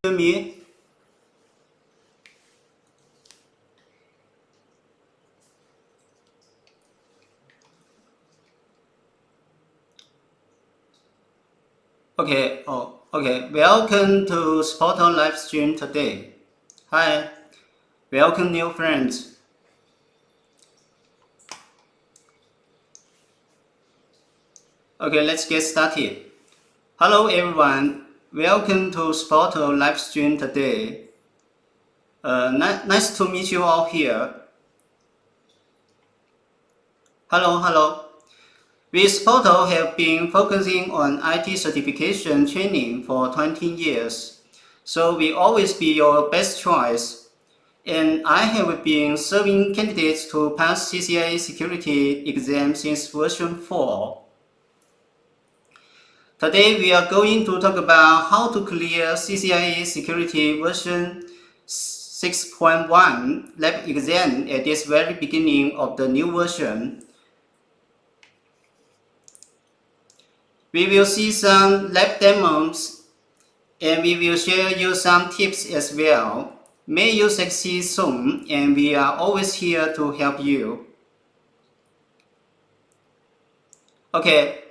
hear me? Okay, okay. Welcome to SPOTO live stream today. Hi, welcome new friends. Okay, let's get started. Hello everyone, welcome to SPOTO live stream today. Nice to meet you all here. Hello. We SPOTO have been focusing on IT certification training for 20 years, so we always be your best choice. And I have been serving candidates to pass CCIE security exam since version 4. Today we are going to talk about how to clear CCIE security version 6.1 lab exam at this very beginning of the new version. We will see some lab demos and we will share you some tips as well. May you succeed soon, and we are always here to help you. Okay.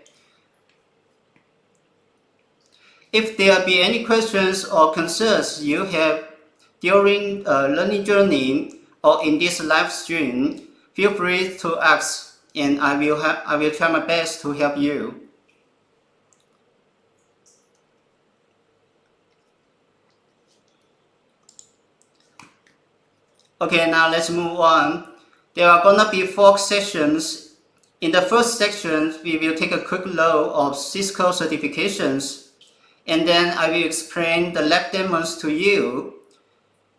If there be any questions or concerns you have during learning journey or in this live stream, feel free to ask, and I will try my best to help you. Okay, now let's move on. There are gonna be 4 sections. In the first section, we will take a quick look of Cisco certifications, and then I will explain the lab demos to you.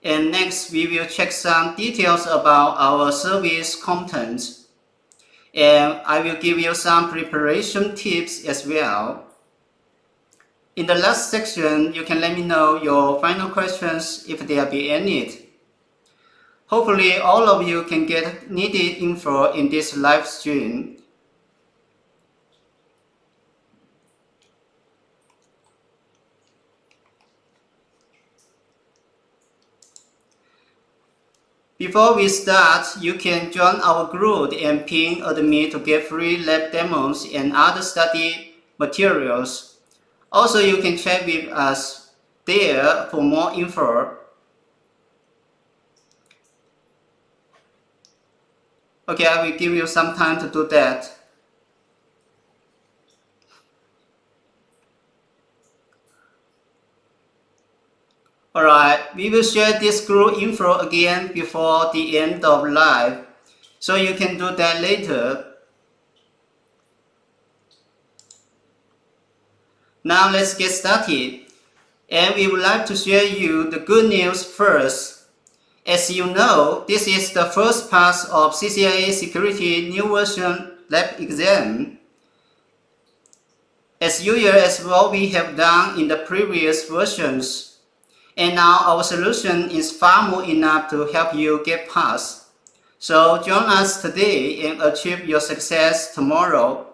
And next, we will check some details about our service content. And I will give you some preparation tips as well. In the last section, you can let me know your final questions if there be any. Hopefully, all of you can get needed info in this live stream. Before we start, you can join our group and ping admin to get free lab demos and other study materials. Also, you can chat with us there for more info. Okay, I will give you some time to do that. Alright, we will share this group info again before the end of live, so you can do that later. Now let's get started, and we would like to share you the good news first. As you know, this is the first pass of CCIE Security New Version Lab exam. As usual as what we have done in the previous versions. And now our solution is far more enough to help you get past. So join us today and achieve your success tomorrow.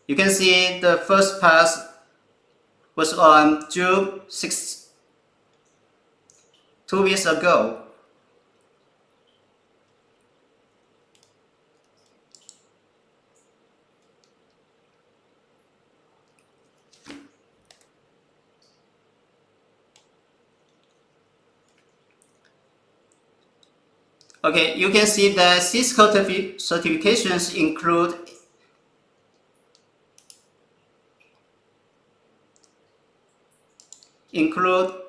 You can see the first pass was on June 6, 2 weeks ago. Okay, you can see that Cisco certifications include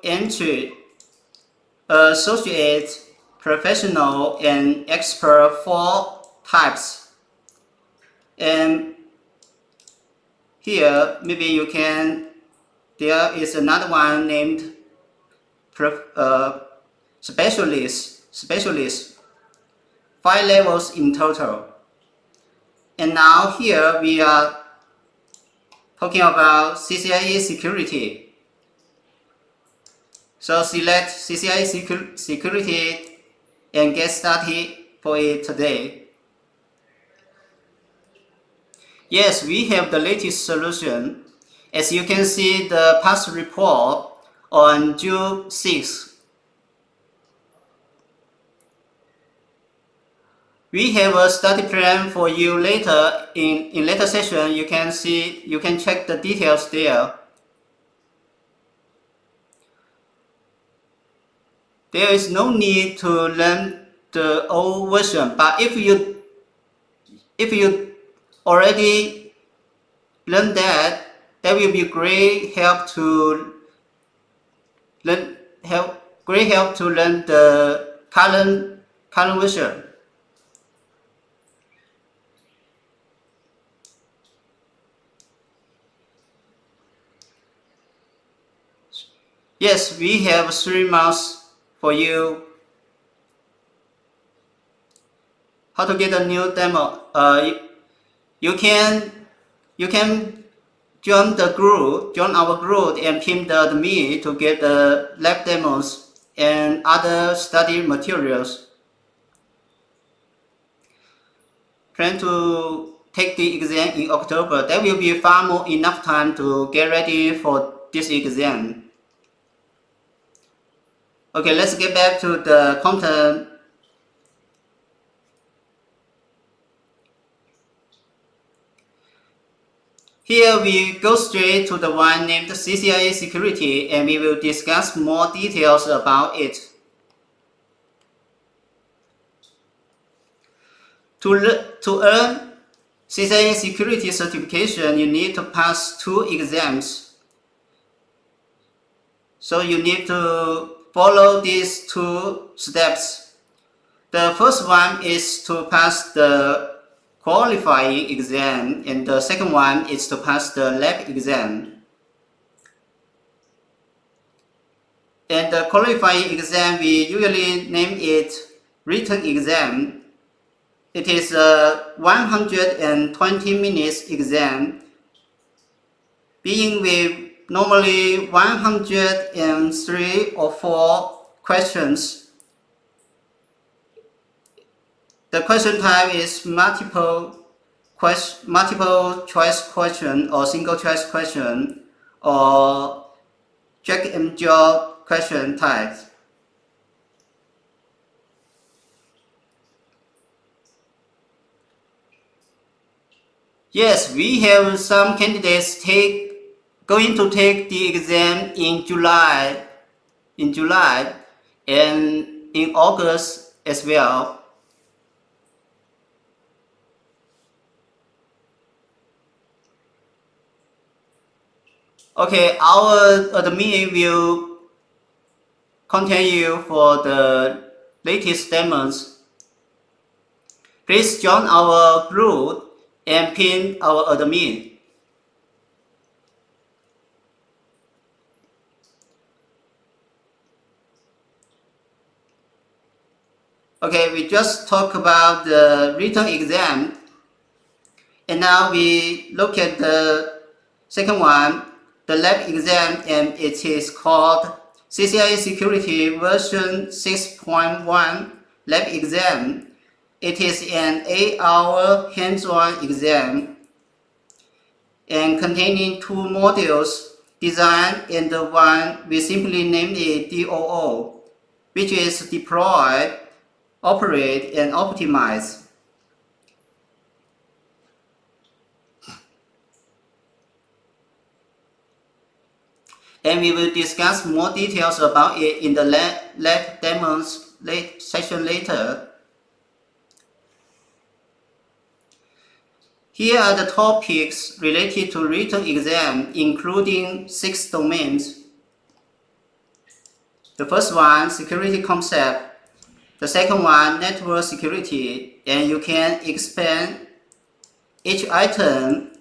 entry, associate, professional, and expert 4 types. And here, maybe you can, there is another one named specialist, 5 levels in total. And now here we are talking about CCIE security. So select CCIE security and get started for it today. Yes, we have the latest solution. As you can see, the past report on June 6th. We have a study plan for you later. In later session, you can check the details there. There is no need to learn the old version, but if you already learn that, that will be great help to learn the current version. Yes, we have 3 months for you. How to get a new demo? You can join our group and pin the me to get the lab demos and other study materials. Plan to take the exam in October. That will be far more enough time to get ready for this exam. Okay, let's get back to the content. Here we go straight to the one named CCIE Security, and we will discuss more details about it. To earn CCIE Security certification, you need to pass 2 exams. So you need to follow these 2 steps. The first one is to pass the qualifying exam, and the second one is to pass the lab exam. And the qualifying exam, we usually name it written exam. It is a 120 minutes exam, being with normally 103 or 4 questions. The question type is multiple choice question or single choice question or Jack and Jill question type. Yes, we have some candidates going to take the exam in July and in August as well. Okay, our admin will contact you for the latest demos. Please join our group and pin our admin. Okay, we just talked about the written exam, and now we look at the second one, the lab exam, and it is called CCIE Security version 6.1 lab exam. It is an 8-hour hands-on exam and containing 2 modules designed, and the one we simply named it DOO, which is deploy, operate, and optimize. And we will discuss more details about it in the lab demos session later. Here are the topics related to written exam, including 6 domains. The first one, security concept. The second one, network security. And you can expand each item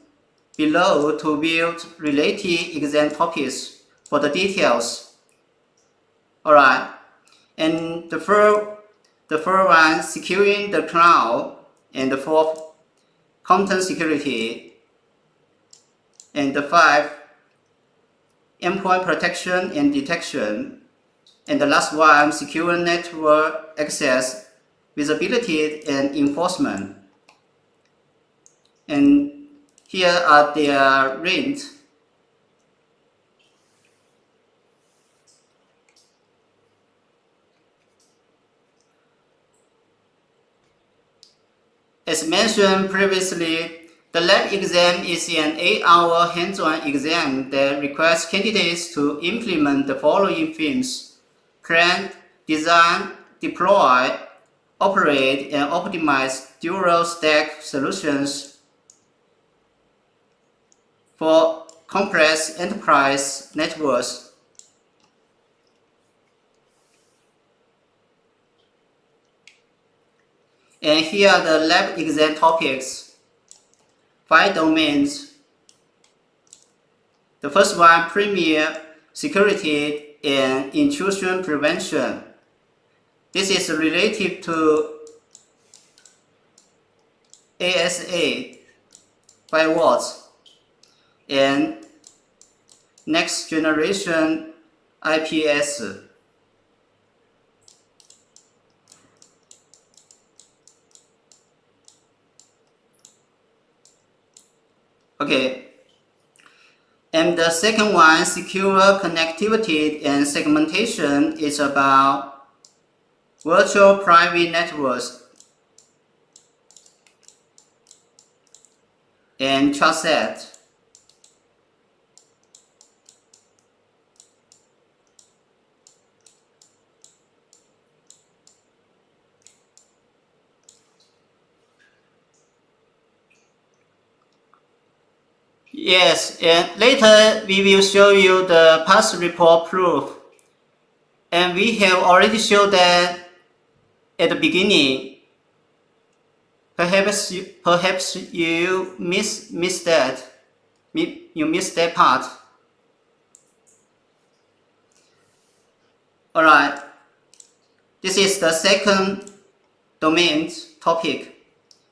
below to build related exam topics for the details. Alright. And the third one, securing the cloud. And the fourth, content security. And the 5, endpoint protection and detection. And the last one, secure network access visibility and enforcement. And here are their range. As mentioned previously, the lab exam is an 8-hour hands-on exam that requires candidates to implement the following things: plan, design, deploy, operate, and optimize dual stack solutions for complex enterprise networks. And here are the lab exam topics. 5 domains. The first one, premier security and intrusion prevention. This is related to ASA firewalls and next generation IPS. Okay, and the second one, secure connectivity and segmentation, is about virtual private networks and trustset. Yes, and later we will show you the past report proof. And we have already showed that at the beginning. Perhaps you missed that. You missed that part. Alright. This is the second domain topic.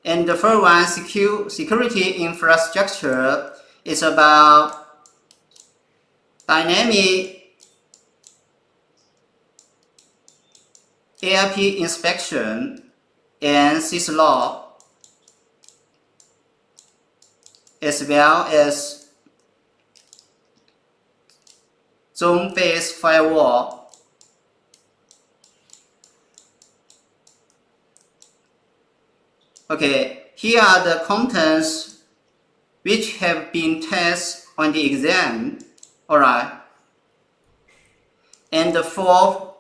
And the third one, security infrastructure, is about dynamic ARP inspection and syslog, as well as zone-based firewall. Okay, here are the contents which have been tested on the exam. Alright. And the fourth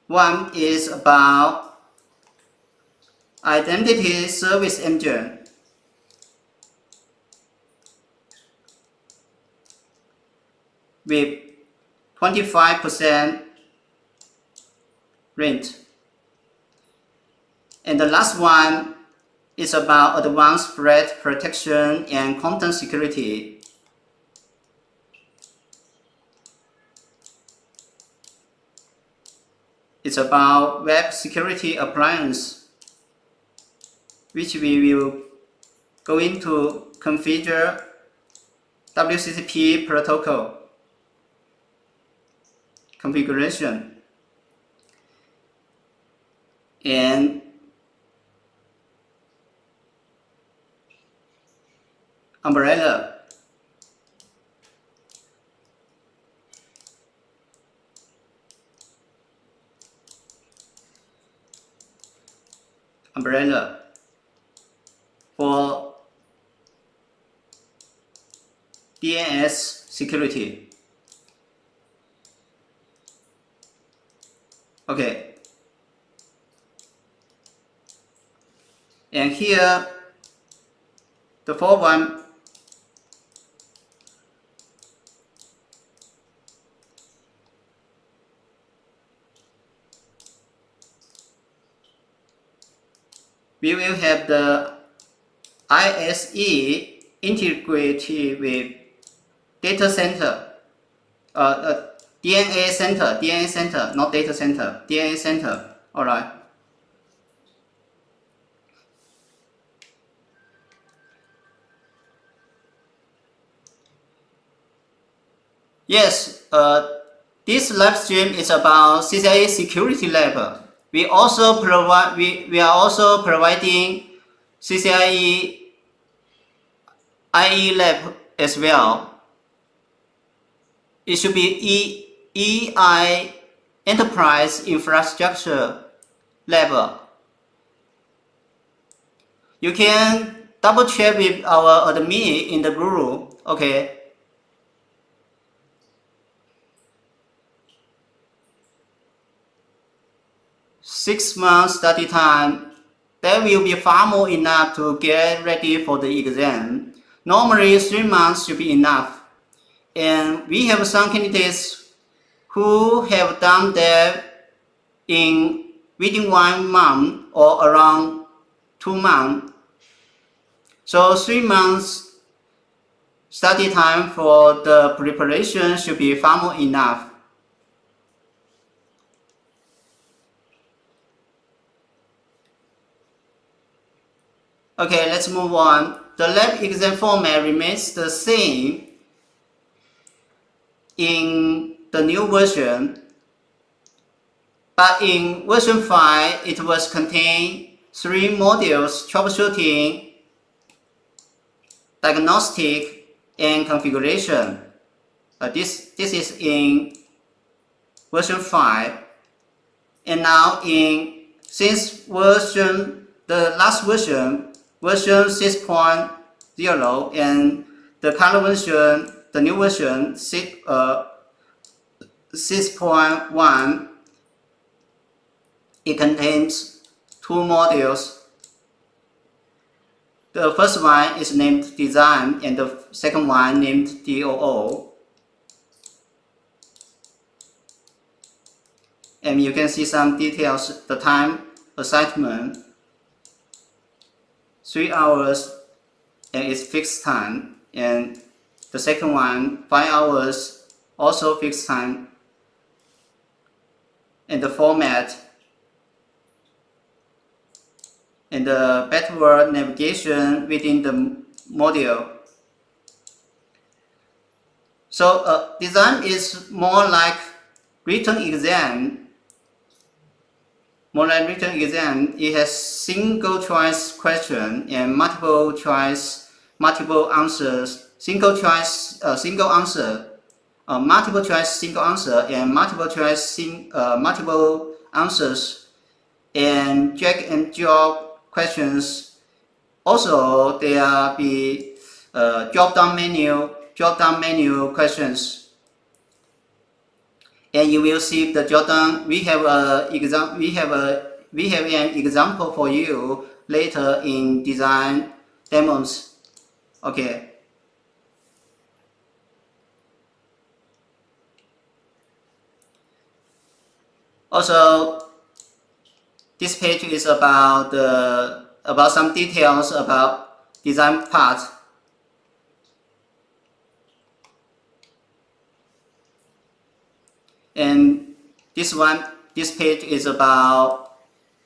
one is about identity service engine. With 25% rate. And the last one is about advanced threat protection and content security. It's about web security appliance, which we will go into configure WCCP protocol configuration and umbrella. Umbrella for DNS security. Okay. And here, the fourth one, we will have the ISE integrated with data center, DNA center, not data center, DNA center. Alright. Yes, this live stream is about CCIE Security Lab. We are also providing CCIE Lab as well. It should be EI Enterprise Infrastructure Lab. You can double check with our admin in the group. Okay. Six months study time, that will be far more enough to get ready for the exam. Normally 3 months should be enough. And we have some candidates who have done that within 1 month or around 2 months. So 3 months study time for the preparation should be far more enough. Okay, let's move on. The lab exam format remains the same in the new version, but in version 5, it was contain 3 modules: troubleshooting, diagnostic, and configuration. This is in version 5, and now since the last version 6.0, and the current version, the new version 6.1, it contains 2 modules. The first one is named Design, and the second one named DOO. And you can see some details. The time assignment, 3 hours, and it's fixed time. And the second one, 5 hours, also fixed time. And the format, and the backward navigation within the module. So design is more like written exam. It has single choice question and multiple answers. Single choice, single answer, multiple choice, single answer, and multiple choice, multiple answers, and drag and drop questions. Also, there be drop down menu questions. And you will see the drop down. We have an example for you later in design demos. Okay. Also, this page is about some details about design part. And this page is about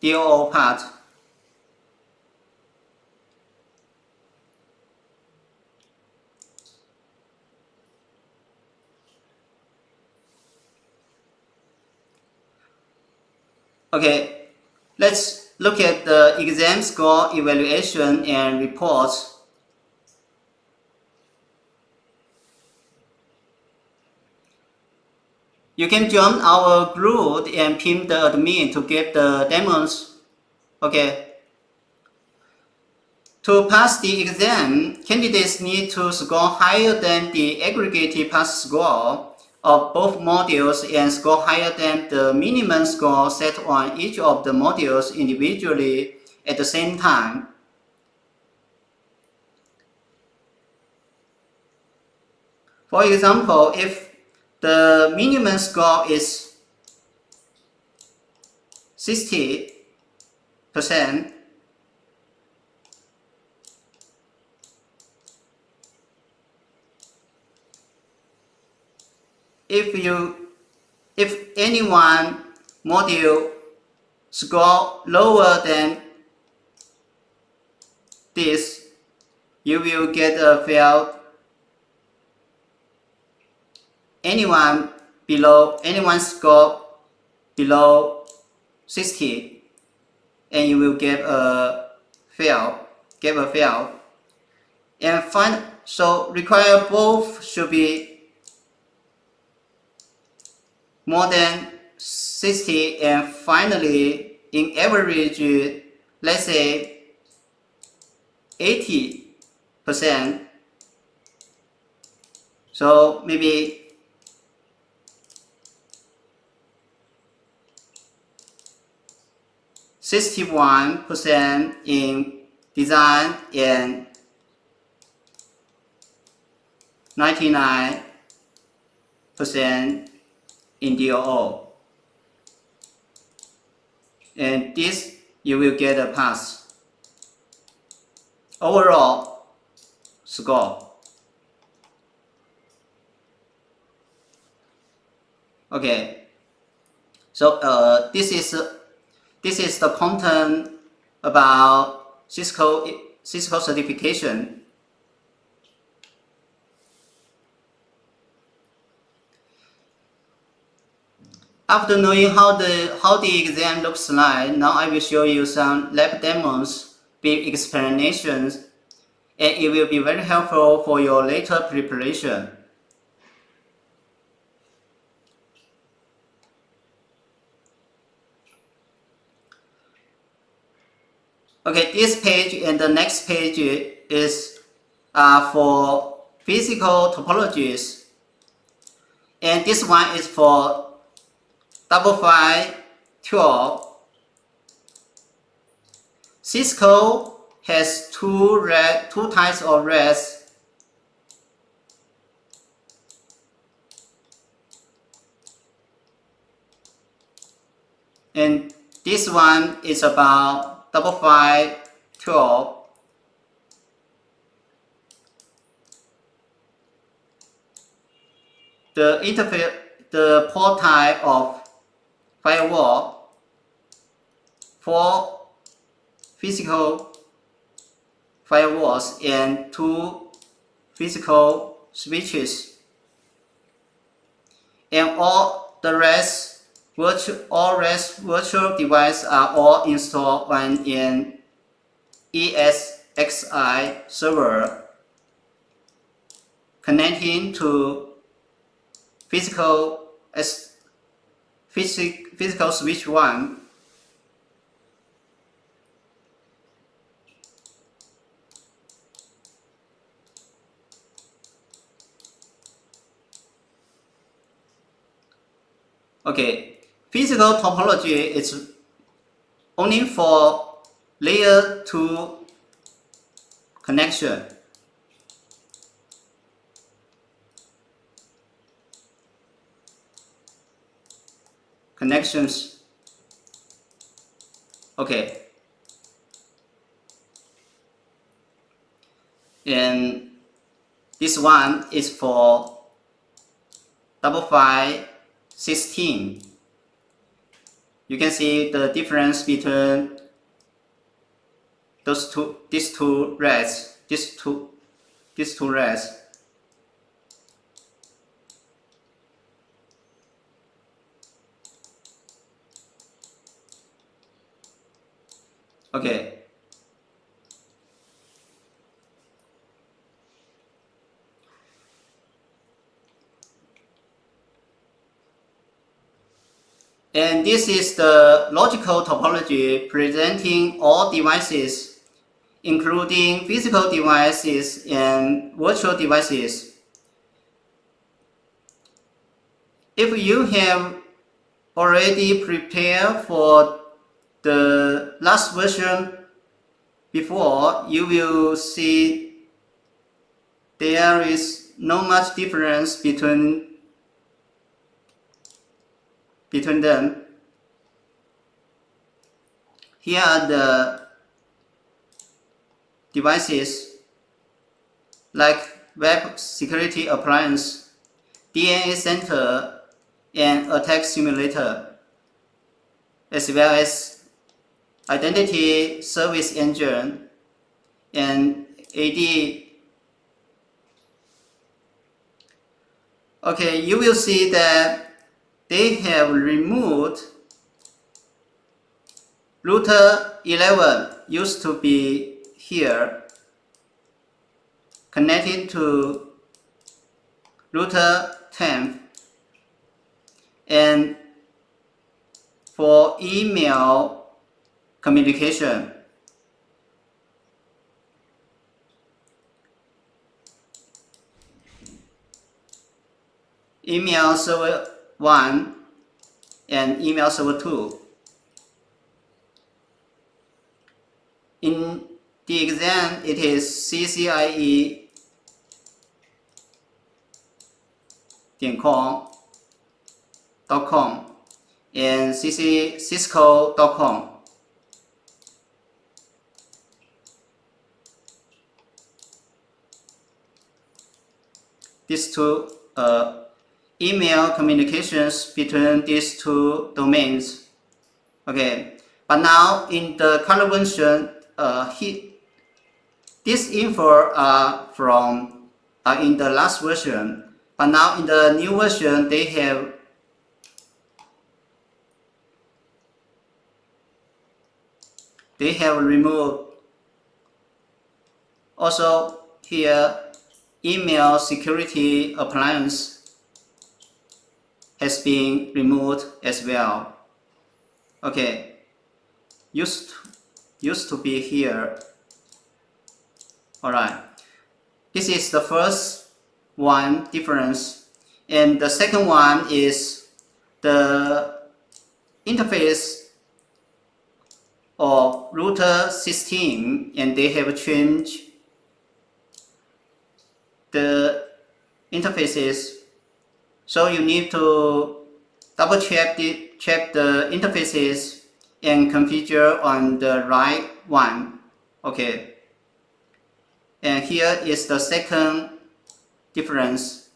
DOO part. Okay, let's look at the exam score evaluation and reports. You can join our group and pin the admin to get the demos. Okay. To pass the exam, candidates need to score higher than the aggregated pass score of both modules and score higher than the minimum score set on each of the modules individually at the same time. For example, if the minimum score is 60%, if any one module score lower than this, you will get a failed. Anyone score below 60, and you will get a fail. And so require both should be more than 60, and finally in average, let's say 80%. So maybe 61% in design and 99% in DOO. And this you will get a pass. Overall score. Okay. So this is the content about Cisco certification. After knowing how the exam looks like, now I will show you some lab demos with explanations, and it will be very helpful for your later preparation. Okay, this page and the next page is for physical topologies, and this one is for 5.5.12. Cisco has two types of racks. And this one is about 5.5.12. The interface, the port type of firewall, 4 physical firewalls and 2 physical switches, and all rest virtual devices are all installed on an ESXi server connecting to physical switch 1. Okay, physical topology is only for layer 2 connection. Connections. Okay. And this one is for 5.5.16. You can see the difference between these two racks. Okay. And this is the logical topology presenting all devices, including physical devices and virtual devices. If you have already prepared for the last version before, you will see there is no much difference between them. Here are the devices like web security appliance, DNA center, and attack simulator, as well as identity service engine and AD. Okay, you will see that they have removed router 11 used to be here, connected to router 10, and for email communication, email server 1 and email server 2. In the exam, it is CCIE.com and Cisco.com. These two email communications between these two domains. Okay, but now in the current version, this info are in the last version, but now in the new version they have removed. Also here, email security appliance has been removed as well. Okay, used to be here. Alright, this is the first one difference, and the second one is the interface of router 16, and they have changed the interfaces, so you need to double check the interfaces and configure on the right one. Okay, and here is the second difference,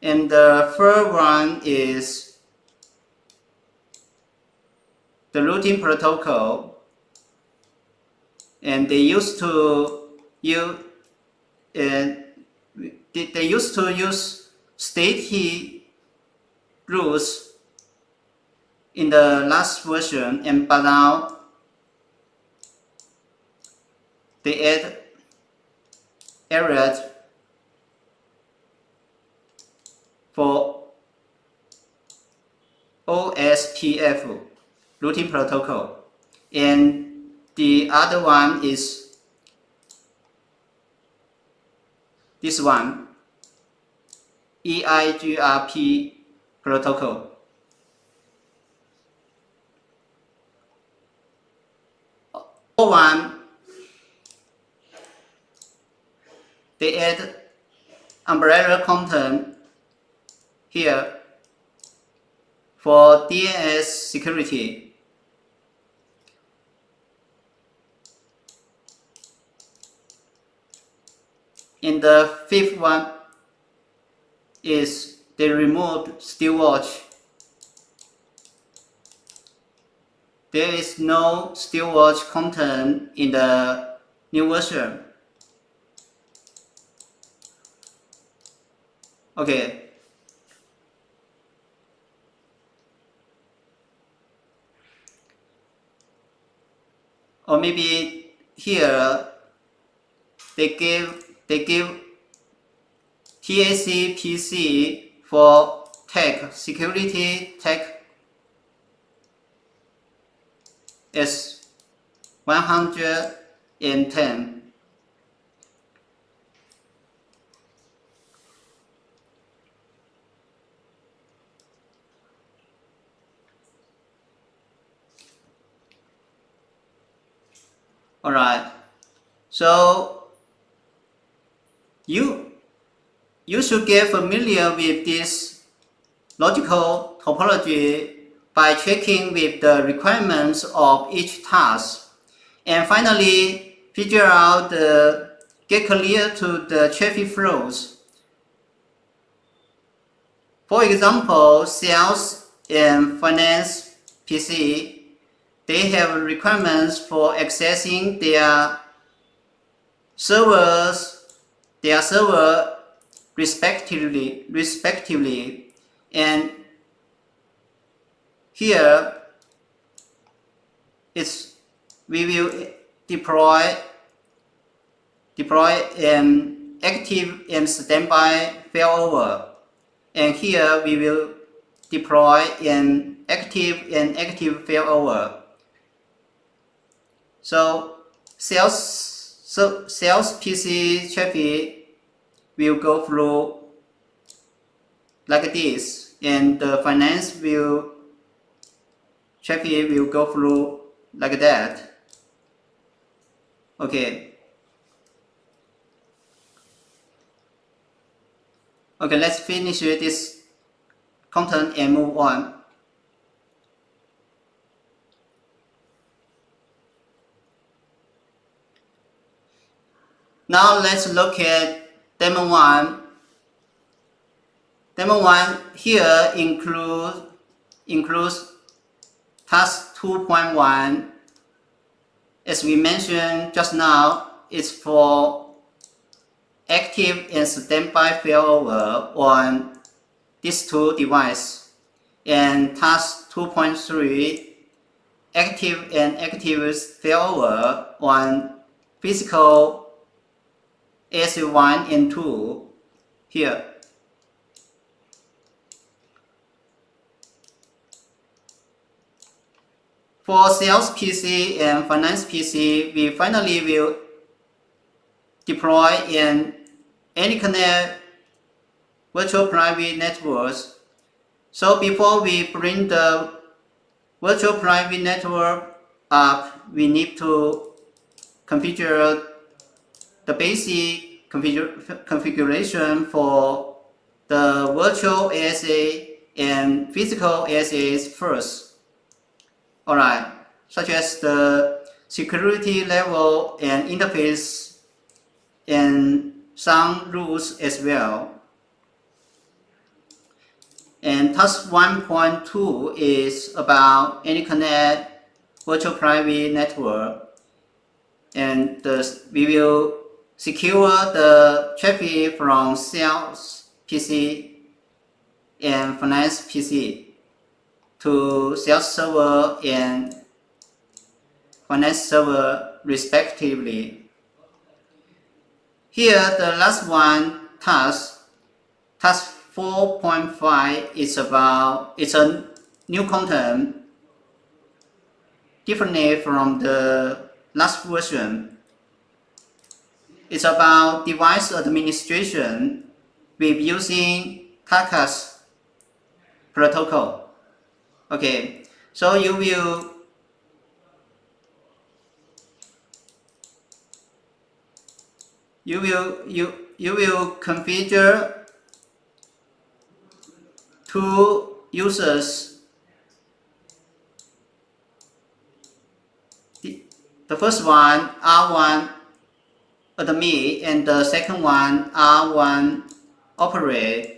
and the third one is the routing protocol, and they used to use state rules in the last version, but now they added for OSPF routing protocol, and the other one is this one, EIGRP protocol. One, they add umbrella content here for DNS security. In the fifth one is they removed stillwatch. There is no stillwatch content in the new version. Okay. Or maybe here they give TAC PC for tech security tech is 110. Alright, so you should get familiar with this logical topology by checking with the requirements of each task, and finally figure out get clear to the traffic flows. For example, sales and finance PC, they have requirements for accessing their server respectively, and here we will deploy an active and standby failover, and here we will deploy an active failover. So sales PC traffic will go through like this, and the finance traffic will go through like that. Okay, let's finish this content and move on. Now let's look at demo 1. Demo 1 here includes task 2.1. As we mentioned just now, it's for active and standby failover on these two devices. And task 2.3, active failover on physical ASA1 and 2 here. For sales PC and finance PC, we finally will deploy an AnyConnect virtual private networks. So before we bring the virtual private network up, we need to configure the basic configuration for the virtual ASA and physical ASAs first. Alright, such as the security level and interface and some rules as well. And task 1.2 is about AnyConnect virtual private network, and we will secure the traffic from sales PC and finance PC to sales server and finance server respectively. Here the last one, task 4.5 it's a new content differently from the last version. It's about device administration with using Kafka's protocol. Okay, so you will configure two users. The first one R1 admin and the second one R1 operate.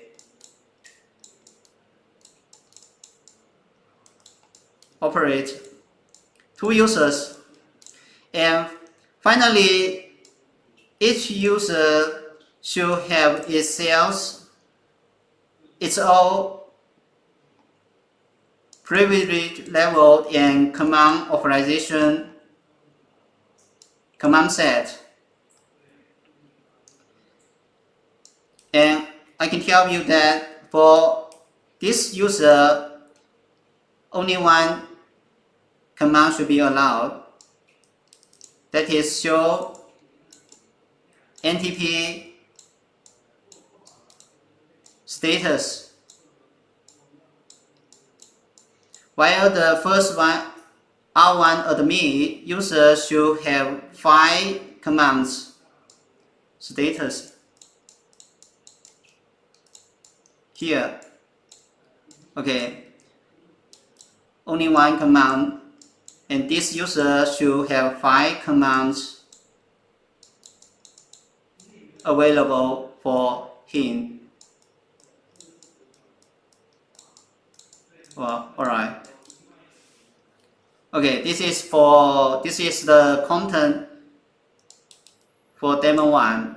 Two users, and finally each user should have its own privilege level and command authorization command set. And I can tell you that for this user, only one command should be allowed. That is show NTP status. While the first one, R1 admin, user should have 5 commands status. Here, okay, only one command, and this user should have 5 commands available for him. Well, alright. Okay, this is the content for demo 1.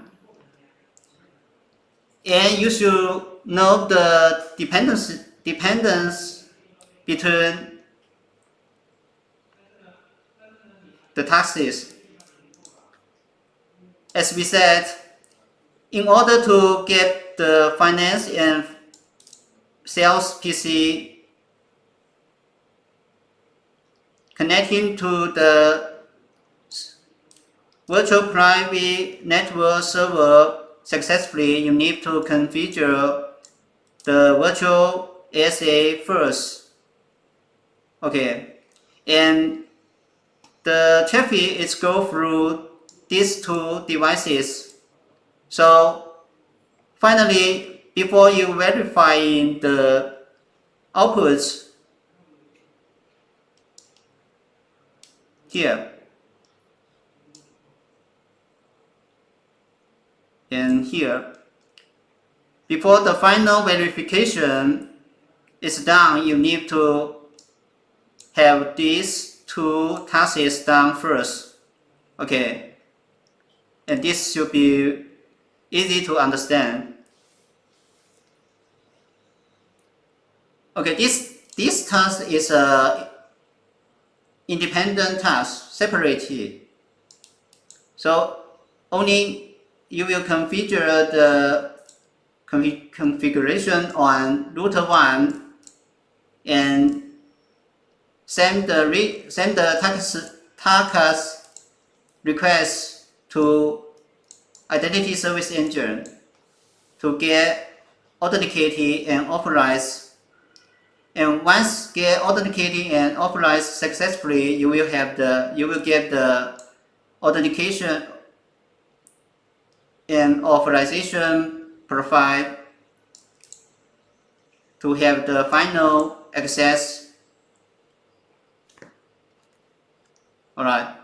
And you should know the dependence between the taxes. As we said, in order to get the finance and sales PC connecting to the virtual private network server successfully, you need to configure the virtual ASA first. Okay, and the traffic is go through these two devices. So finally, before you verifying the outputs here and here, before the final verification is done, you need to have these two tasks done first. Okay, and this should be easy to understand. Okay, this task is a independent task, separated. So only you will configure the configuration on router 1 and send the task request to Identity Service Engine to get authenticated and authorized. And once get authenticated and authorized successfully, you will get the authentication and authorization profile to have the final access. Alright.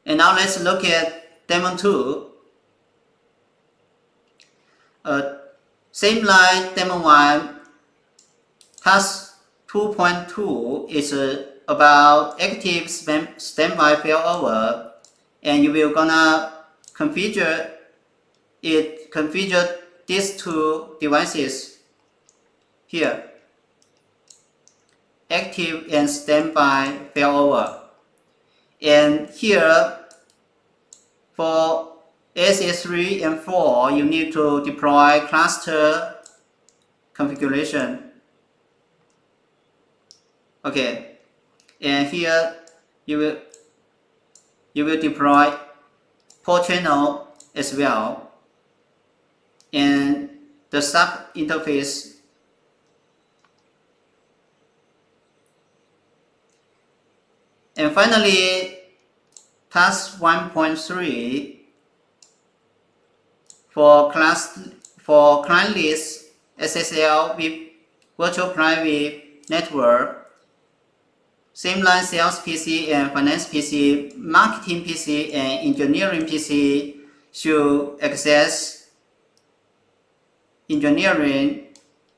And now let's look at demo 2. Same like demo 1, task 2.2 is about active standby failover, and you will gonna configure these two devices here, active and standby failover. And here for ASA3 and 4, you need to deploy cluster configuration. Okay, and here you will deploy port channel as well, and the sub interface. And finally, task 1.3 for clientless SSL with virtual private network. Same line sales PC and finance PC, marketing PC and engineering PC should access engineering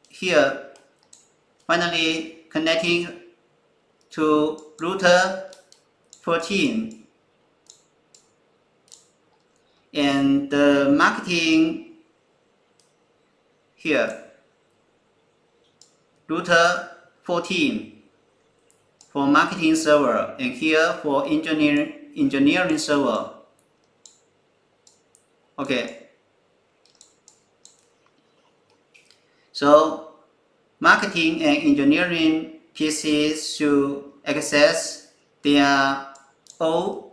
here. Finally, connecting to router 14. And the marketing here, router 14. For marketing server, and here for engineering server. Okay. So marketing and engineering PCs should access their own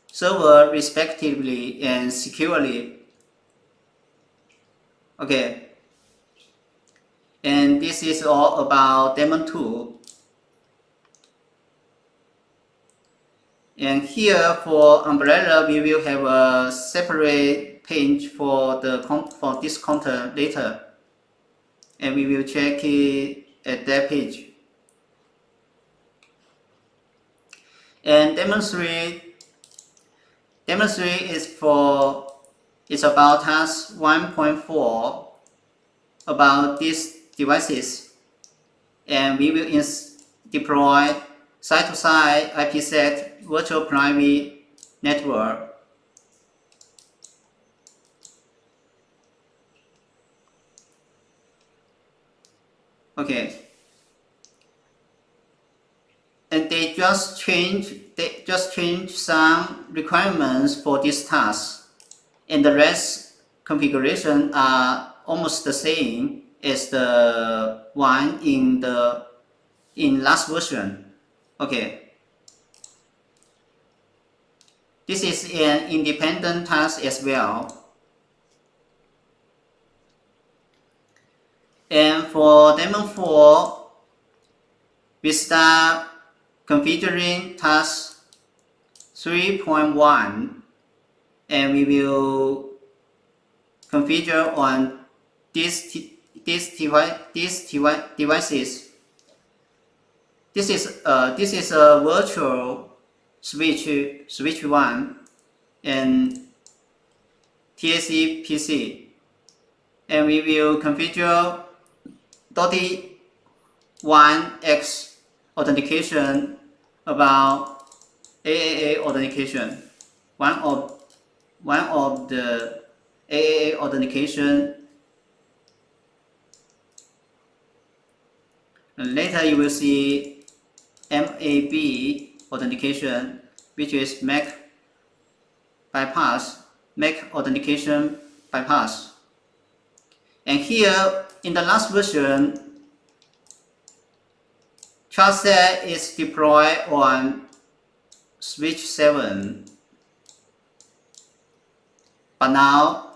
server respectively and securely. Okay. And this is all about demo 2. And here for umbrella, we will have a separate page for this content later, and we will check it at that page. And demonstrate is about task 1.4 about these devices, and we will deploy side-to-side IPsec virtual private network. Okay. and they just change some requirements for this task, and the rest configuration are almost the same as the one in last version. Okay, this is an independent task as well. And for demo 4, we start configuring task 3.1, and we will configure on these devices. This is a virtual switch 1 and TAC PC, and we will configure 1x authentication about AAA authentication. One of the AAA authentication. And later you will see MAB authentication, which is MAC authentication bypass. And here in the last version, trustset is deployed on switch 7. But now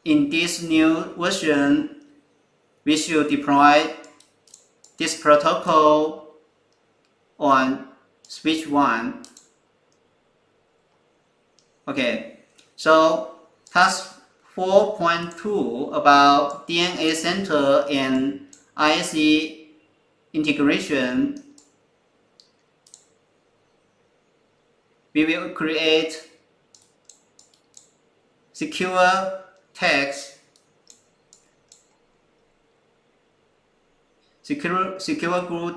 in this new version, we should deploy this protocol on switch 1. Okay, so task 4.2 about DNA center and ISE integration. We will create secure tags, secure glue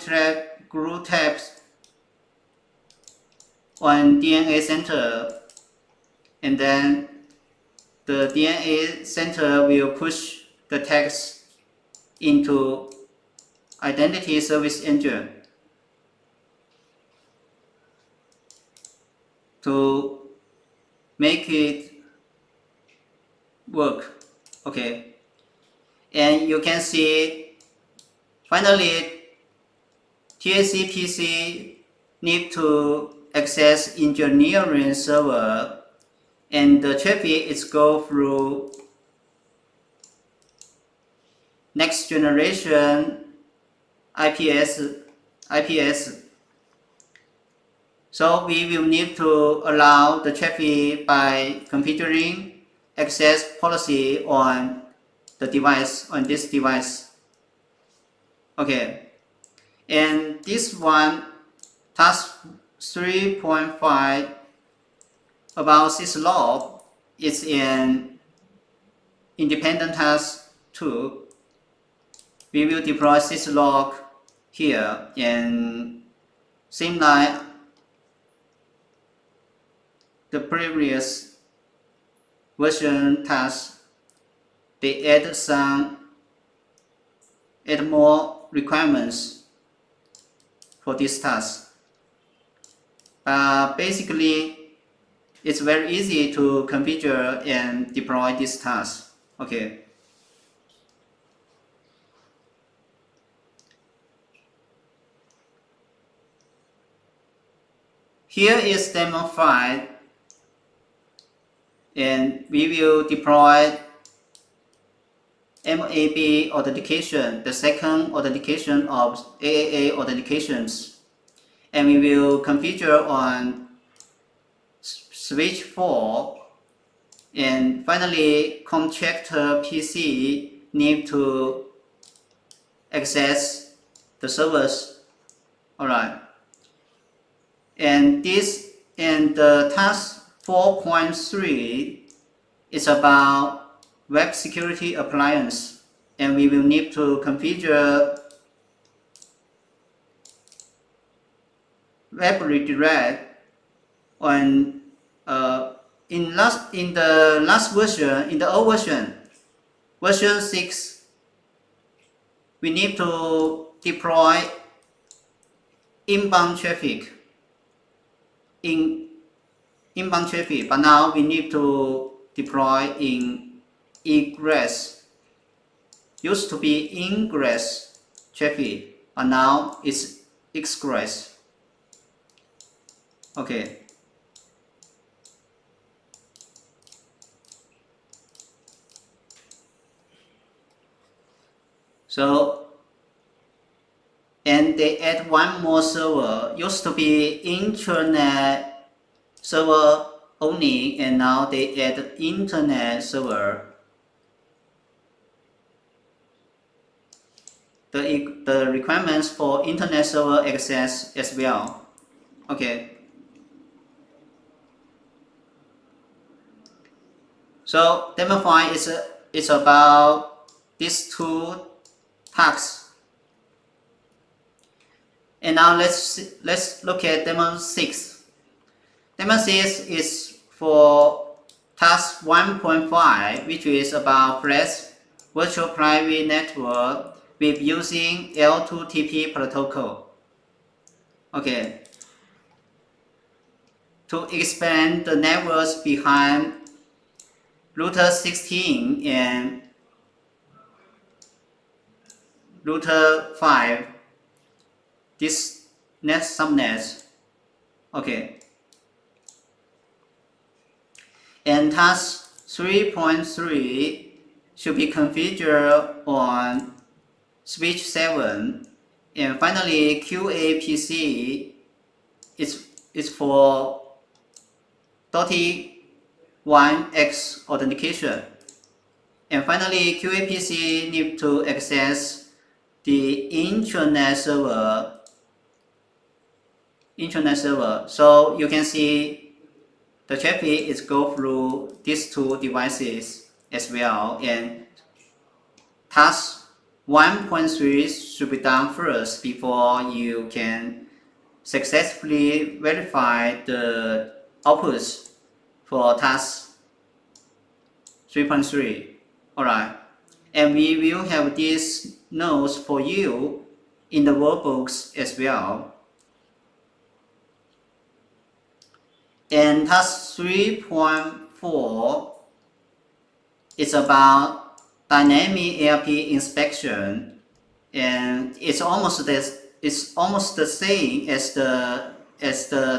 tabs on DNA center, and then the DNA center will push the tags into identity service engine to make it work. Okay, and you can see finally TAC PC need to access engineering server, and the traffic is go through next generation IPS. So we will need to allow the traffic by configuring access policy on the device, on this device. Okay, and this one, task 3.5 about syslog, is an independent task too. We will deploy syslog here, and same like the previous version task, they add more requirements for this task. Basically, it's very easy to configure and deploy this task. Okay. Here is demo file, and we will deploy MAB authentication, the second authentication of AAA authentications, and we will configure on switch 4, and finally contractor PC need to access the servers. Alright, and the task 4.3 is about web security appliance, and we will need to configure web redirect on in the last version, in the old version 6, we need to deploy inbound traffic. Inbound traffic, but now we need to deploy in egress. Used to be ingress traffic, but now it's egress. Okay. So, and they add one more server. Used to be internet server only, and now they add internet server. The requirements for internet server access as well. Okay. So demo file is about these two tasks. And now let's look at demo 6. Demo 6 is for task 1.5, which is about Flash virtual private network with using L2TP protocol. Okay. To expand the networks behind router 16 and router 5, this net subnet. Okay. And task 3.3 should be configured on switch 7. And finally, QAPC is for 31x authentication. And finally, QAPC need to access the intranet server. So you can see the traffic is go through these two devices as well. And task 1.3 should be done first before you can successfully verify the outputs for task 3.3. Alright, and we will have these notes for you in the workbooks as well. And task 3.4 is about dynamic ARP inspection, and it's almost the same as the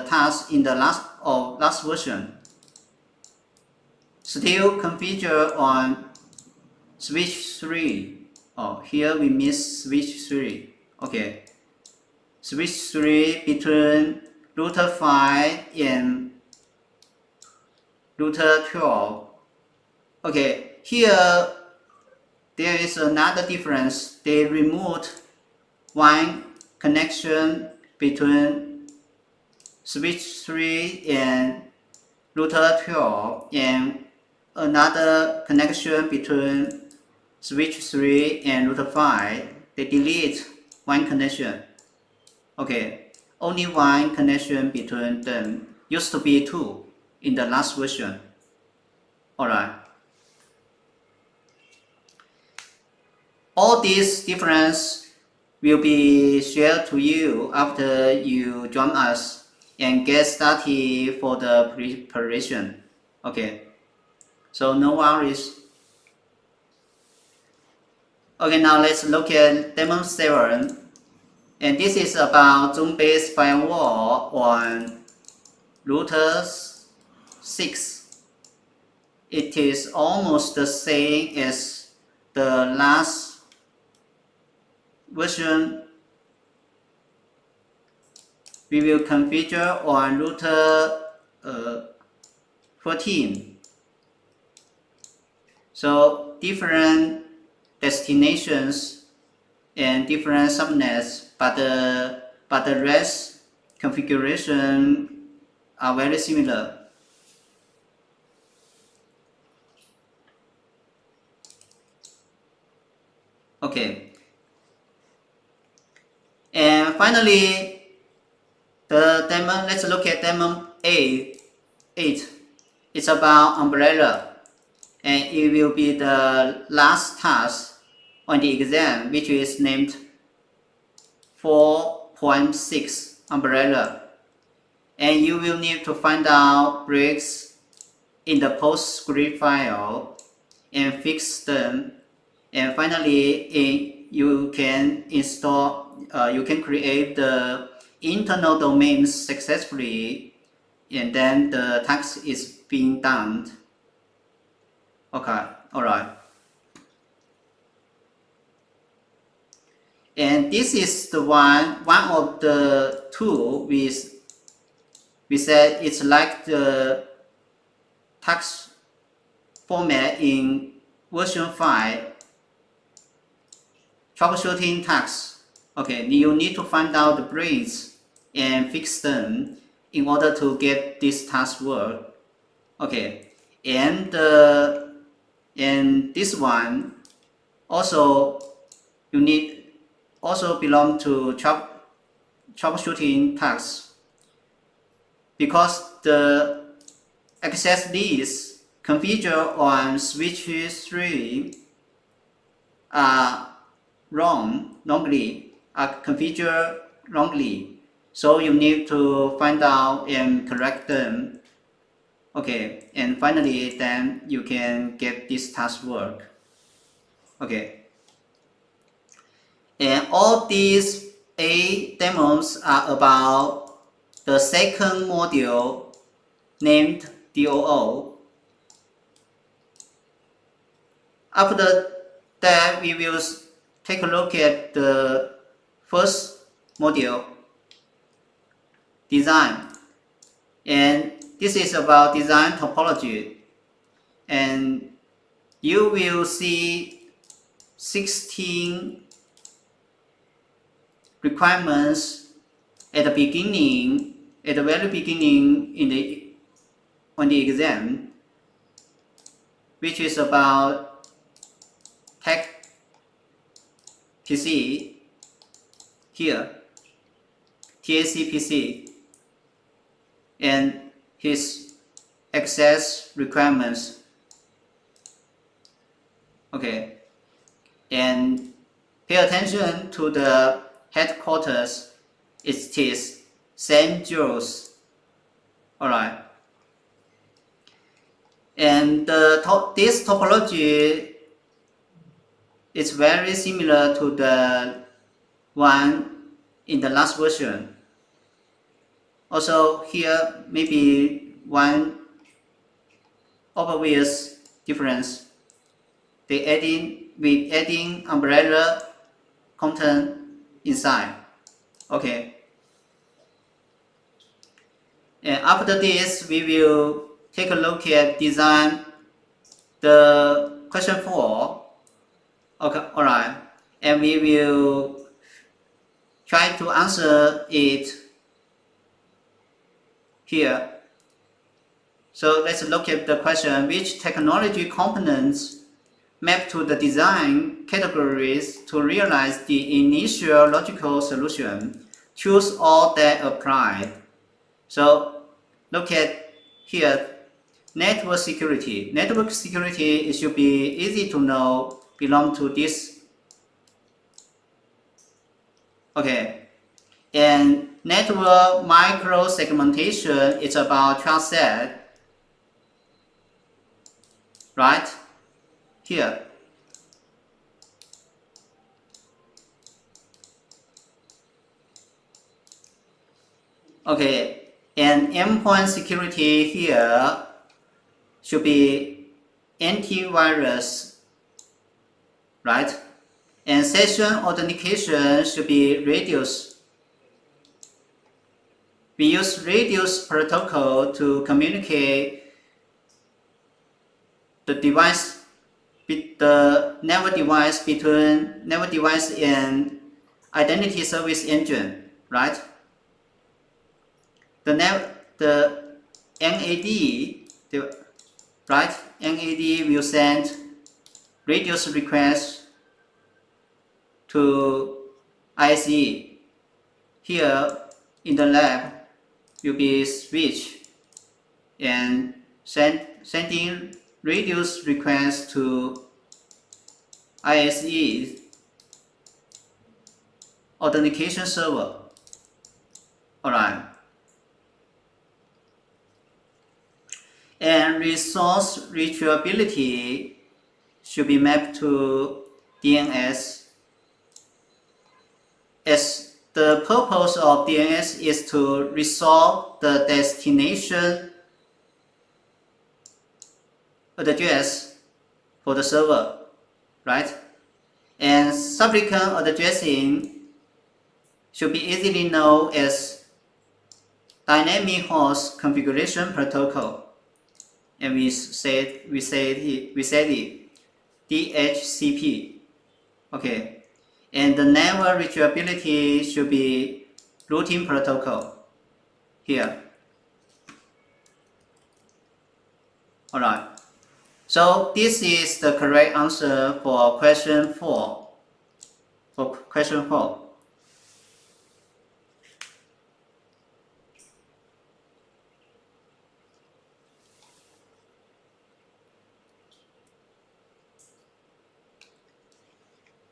task in the last version. Still configure on switch 3. Oh, here we miss switch 3. Okay. Switch 3 between router 5 and router 12. Okay, here there is another difference. They removed one connection between switch 3 and router 12 and another connection between switch 3 and router 5. They delete one connection. Okay, only one connection between them. Used to be 2 in the last version. Alright. All these differences will be shared to you after you join us and get started for the preparation. Okay, so no worries. Okay, now let's look at demo 7. And this is about zone-based firewall on router 6. It is almost the same as the last version. We will configure on router 14. So different destinations and different subnets, but the rest configuration are very similar. Okay. And finally, the demo. Let's look at demo 8. It's about umbrella, and it will be the last task on the exam, which is named 4.6. umbrella, and you will need to find out breaks in the PostScript file and fix them. And finally, you can create the internal domains successfully, and then the task is being done. Okay, alright. And this is the one of the tool we said it's like the task format in version 5, troubleshooting tasks. Okay, you need to find out the breaks and fix them in order to get this task work. Okay, and this one also belong to troubleshooting tasks, because the access list configured on switch 3 are configured wrongly, so you need to find out and correct them. Okay, and finally then you can get this task work. Okay, and all these 8 demos are about the second module named DOO. After that, we will take a look at the first module, design, and this is about design topology, and you will see 16 requirements at the very beginning on the exam, which is about tech PC here, TAC PC, and his access requirements. Okay, and pay attention to the headquarters. It is St. Joe's. Alright, and this topology is very similar to the one in the last version. Also, here maybe one obvious difference: we adding umbrella content inside. Okay. And after this, we will take a look at design the question 4. Okay, alright. And we will try to answer it here. So let's look at the question: which technology components map to the design categories to realize the initial logical solution? Choose all that apply. So look at here, network security. Network security, it should be easy to know, belong to this. Okay, and network micro segmentation, it's about trust set, right? Here. Okay, and endpoint security here should be antivirus, right? And session authentication should be radius. We use radius protocol to communicate the device, the network device between network device and identity service engine, right? The NAD, right? NAD will send radius request to ISE. Here in the lab will be switch and sending radius request to ISE authentication server. Alright. And resource retrievability should be mapped to DNS, as the purpose of DNS is to resolve the destination address for the server, right? And subsequent addressing should be easily known as dynamic host configuration protocol, and we said it DHCP. Okay, and the network retrievability should be routing protocol here. Alright, so this is the correct answer for question 4. For question 4.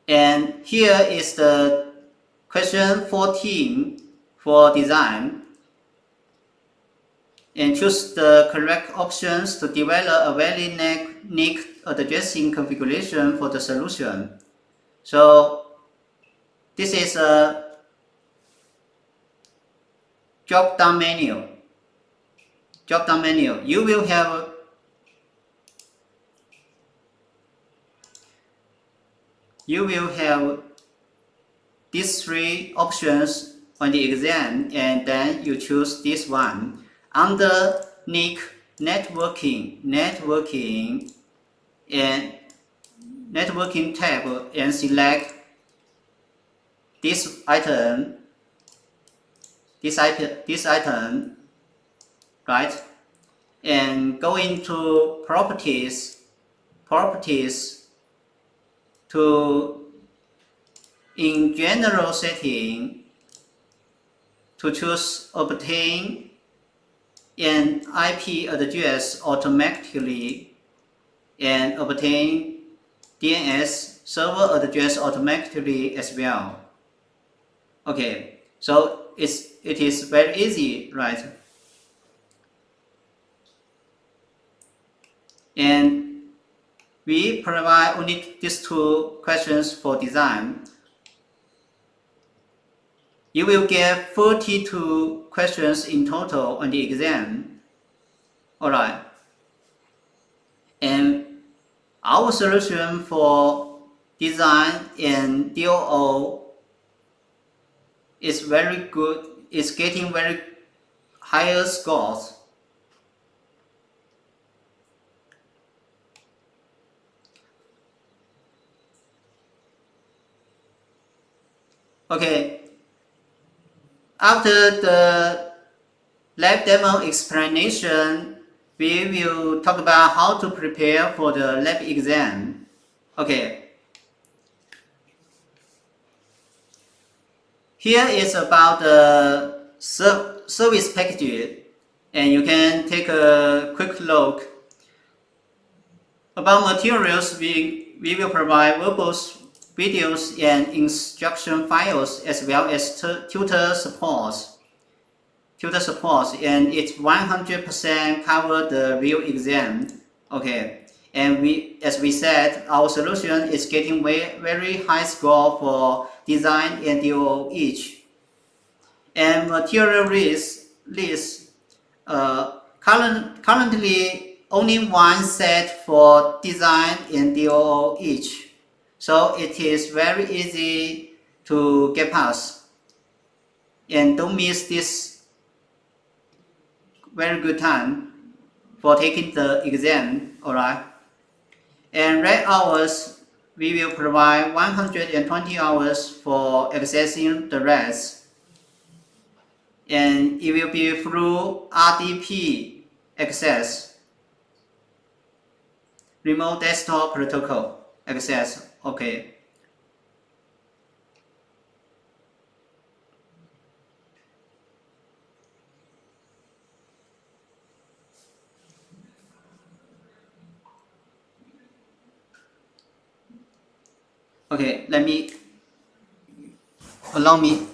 And here is the question 14 for design. And choose the correct options to develop a very unique addressing configuration for the solution. So this is a drop-down menu. Drop-down menu. You will have these 3 options on the exam, and then you choose this one. Under networking tab, and select this item, right? And go into properties to, in general setting, to choose obtain an IP address automatically and obtain DNS server address automatically as well. Okay, so it is very easy, right? And we provide only these 2 questions for design. You will get 42 questions in total on the exam. Alright. And our solution for design and DOO is very good. It's getting very higher scores. Okay. After the lab demo explanation, we will talk about how to prepare for the lab exam. Okay. Here is about the service package, and you can take a quick look. About materials, we will provide verbals, videos, and instruction files, as well as tutor supports, and it's 100% cover the real exam. Okay, and as we said, our solution is getting very high score for design and DO each. And material list currently only one set for design and DO each. So it is very easy to get past. And don't miss this very good time for taking the exam, alright? And red hours, we will provide 120 hours for accessing the rest. And it will be through RDP access, remote desktop protocol access. Okay. Okay, allow me.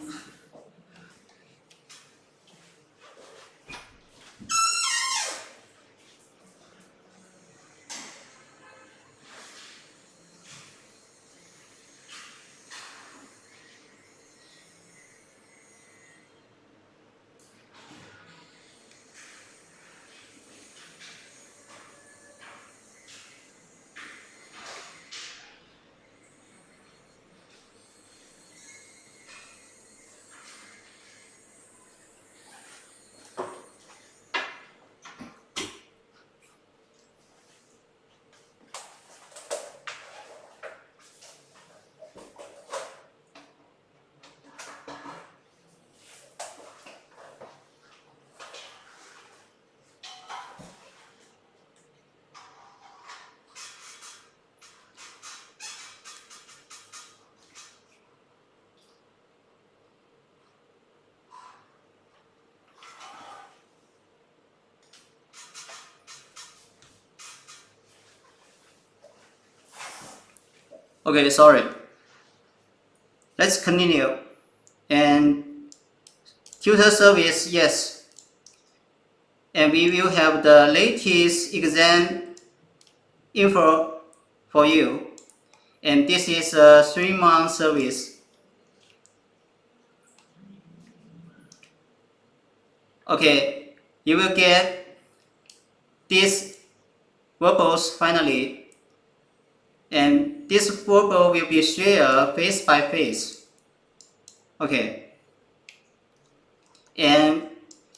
Okay, sorry. Let's continue. And tutor service, yes. And we will have the latest exam info for you. And this is a 3-month service. Okay, you will get these verbals finally. And this verbal will be shared face by face. Okay. And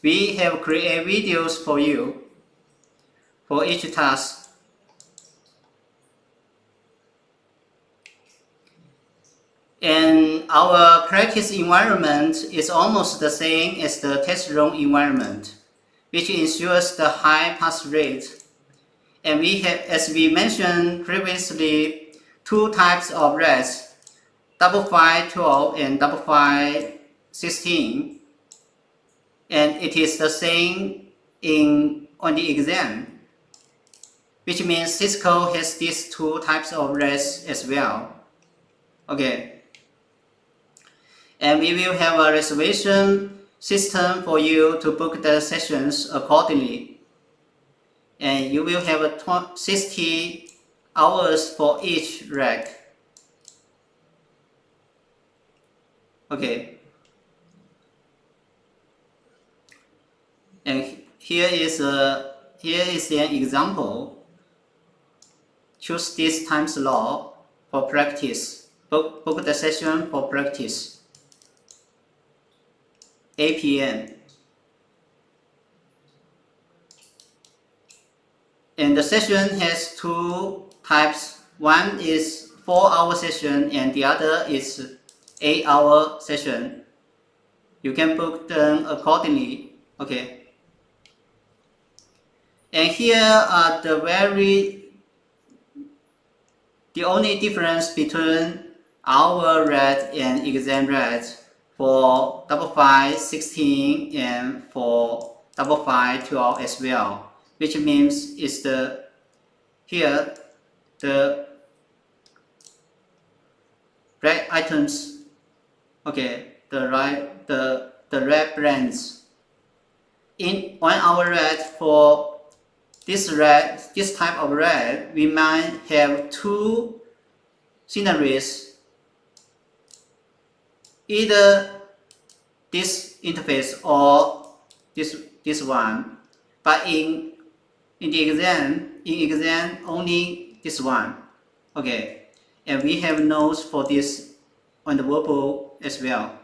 we have created videos for you for each task. And our practice environment is almost the same as the test room environment, which ensures the high pass rate. And we have, as we mentioned previously, 2 types of RADs, 5.5.12 and 5.5.16. And it is the same on the exam, which means Cisco has these 2 types of RADs as well. Okay. And we will have a reservation system for you to book the sessions accordingly. And you will have 60 hours for each rack. Okay. And here is an example. Choose this time slot for practice. Book the session for practice. 8 p.m. And the session has 2 types. One is 4-hour session and the other is 8-hour session. You can book them accordingly. Okay. And here are the only difference between our RAD and exam RAD for 5.5.16 and for 5.5.12 as well, which means is the red items. Okay, the red brands. On our RAD, for this type of RAD, we might have 2 scenarios. Either this interface or this one, but in exam only this one. Okay, and we have notes for this on the verbal as well.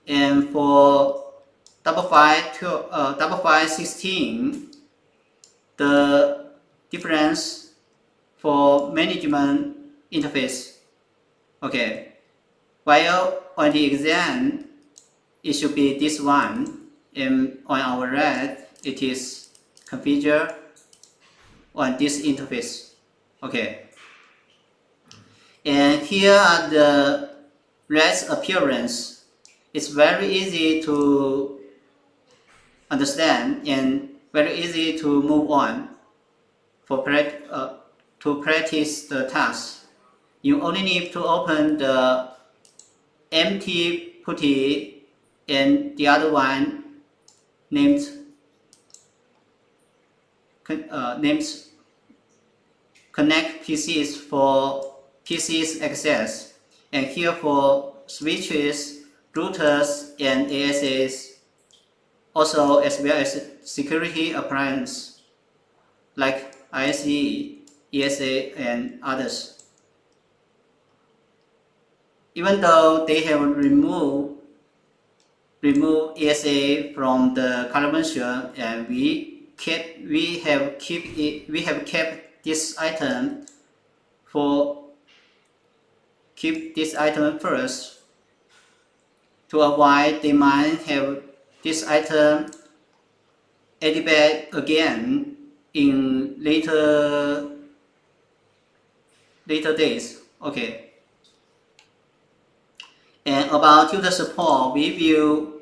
And for 5.5.16, the difference for management interface. Okay. While on the exam, it should be this one, and on our RAD, it is configured on this interface. Okay. And here are the RAD's appearance. It's very easy to understand and very easy to move on to practice the task. You only need to open the empty putty and the other one named connect PCs for PCs access, and here for switches, routers, and ASAs, also as well as security appliances like ISE, ESA, and others. Even though they have removed ESA from the convention, and we have kept this item first to avoid they might have this item added back again in later days. Okay. And about tutor support, we will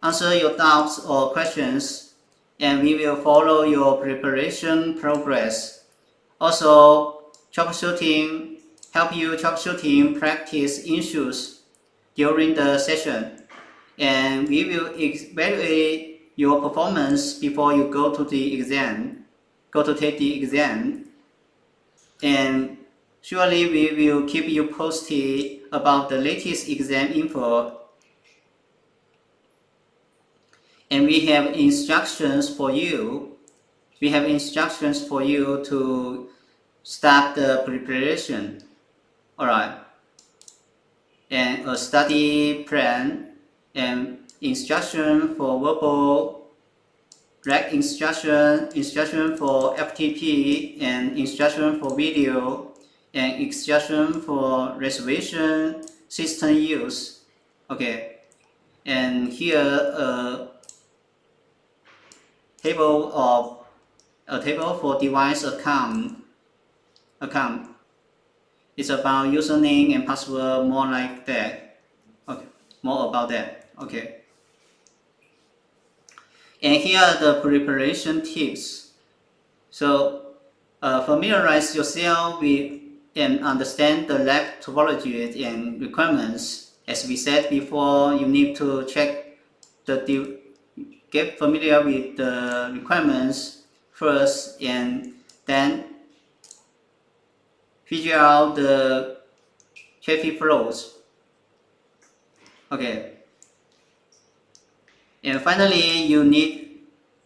answer your doubts or questions, and we will follow your preparation progress. Also, help you troubleshooting practice issues during the session, and we will evaluate your performance before you go to take the exam, and surely we will keep you posted about the latest exam info. And we have instructions for you. To start the preparation. Alright. And a study plan and instruction for verbal, direct instruction for FTP, and instruction for video, and instruction for reservation system use. Okay. And here a table for device account. It's about username and password, more like that. Okay, more about that. Okay. And here are the preparation tips. So familiarize yourself with and understand the lab topologies and requirements. As we said before, you need to get familiar with the requirements first, and then figure out the traffic flows. Okay. And finally, you need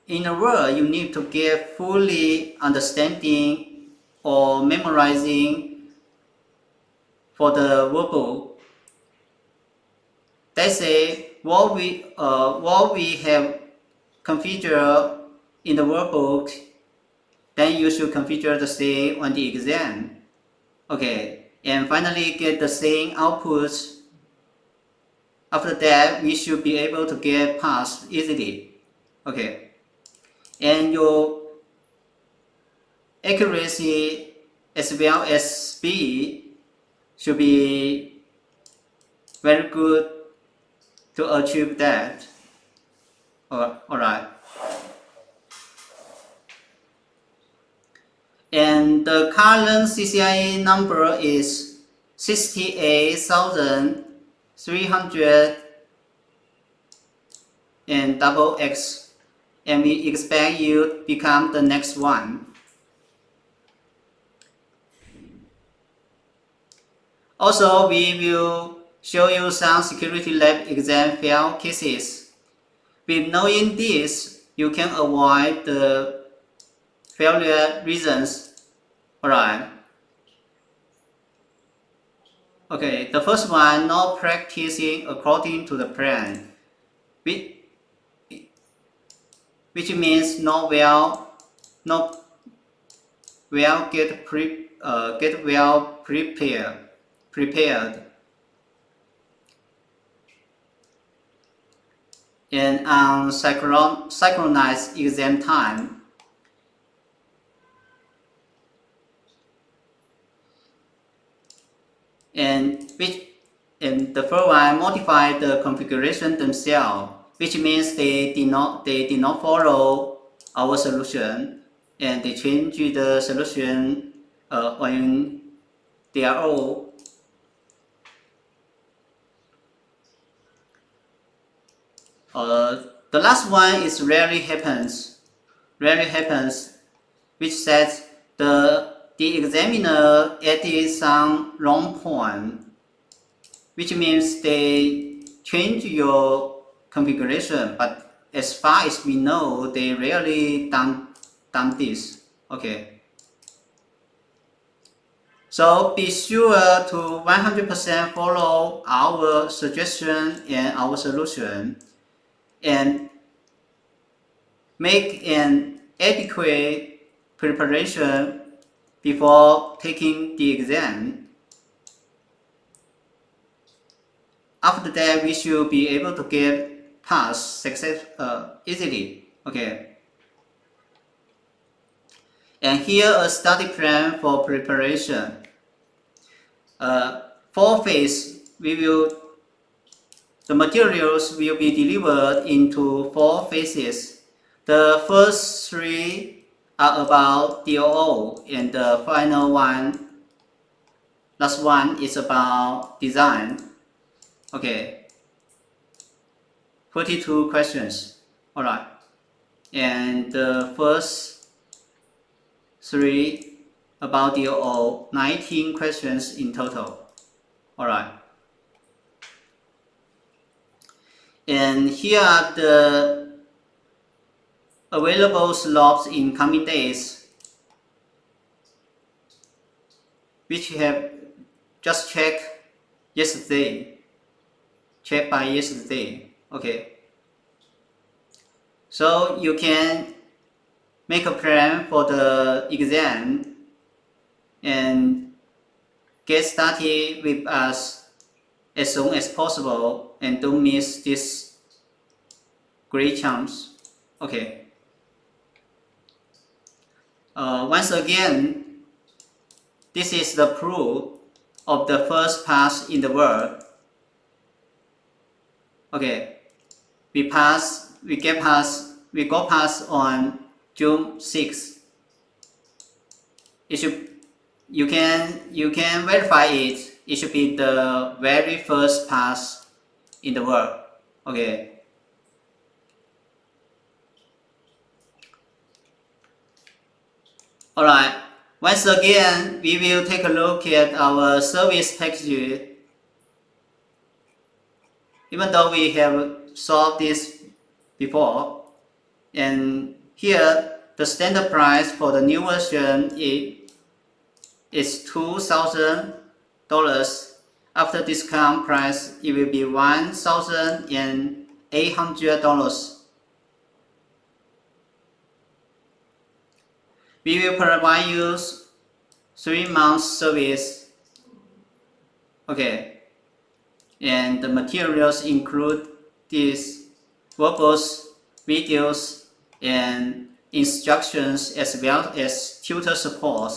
to get fully understanding or memorizing for the workbook. Let's say what we have configured in the workbook, then you should configure the same on the exam. Okay, and finally get the same outputs. After that, we should be able to get passed easily. Okay, and your accuracy as well as speed should be very good to achieve that. Alright. And the current CCIE number is 68,300 and double X, and we expect you to become the next one. Also, we will show you some security lab exam fail cases. With knowing this, you can avoid the failure reasons. Alright. Okay, the first one, not practicing according to the plan, which means not well get well prepared. And unsynchronized exam time. And the first one, modify the configuration themselves, which means they did not follow our solution, and they change the solution on their own. The last one is rarely happens, which says the examiner added some wrong point, which means they change your configuration, but as far as we know, they rarely done this. Okay. So be sure to 100% follow our suggestion and our solution, and make an adequate preparation before taking the exam. After that, we should be able to get passed easily. Okay. And here a study plan for preparation. 4 phases. The materials will be delivered into 4 phases. The first 3 are about DOO, and the final one Last one is about design. Okay, 42 questions. Alright, and the first 3 about DOO, 19 questions in total. Alright, and here are the available slots in coming days, which we have just checked yesterday. Checked by yesterday. Okay. So you can make a plan for the exam and get started with us as soon as possible and don't miss this great chance. Okay. Once again, this is the proof of the first pass in the world. Okay, we got pass on June 6th. You can verify it. It should be the very first pass in the world. Okay. Alright, once again, we will take a look at our service package. Even though we have solved this before, and here the standard price for the new version is $2,000. After discount price, it will be $1,800. We will provide you 3 months service. Okay, and the materials include these workbooks, videos, and instructions, as well as tutor support.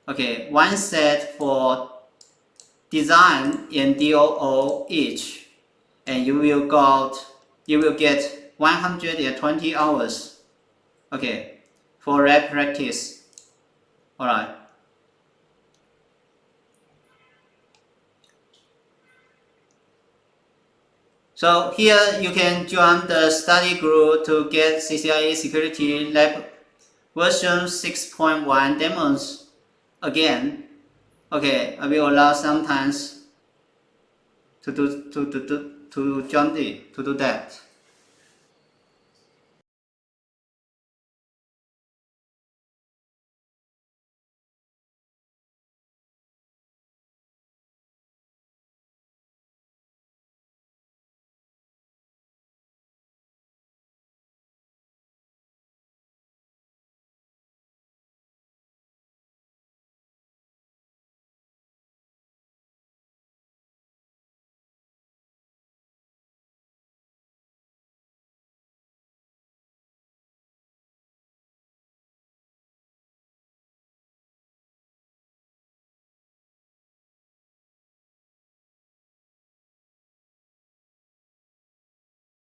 Okay, one set for design and DOO each, and you will get 120 hours. Okay, for lab practice. Alright. So here you can join the study group to get CCIE Security Lab version 6.1 demos again. Okay, I will allow sometimes to do that.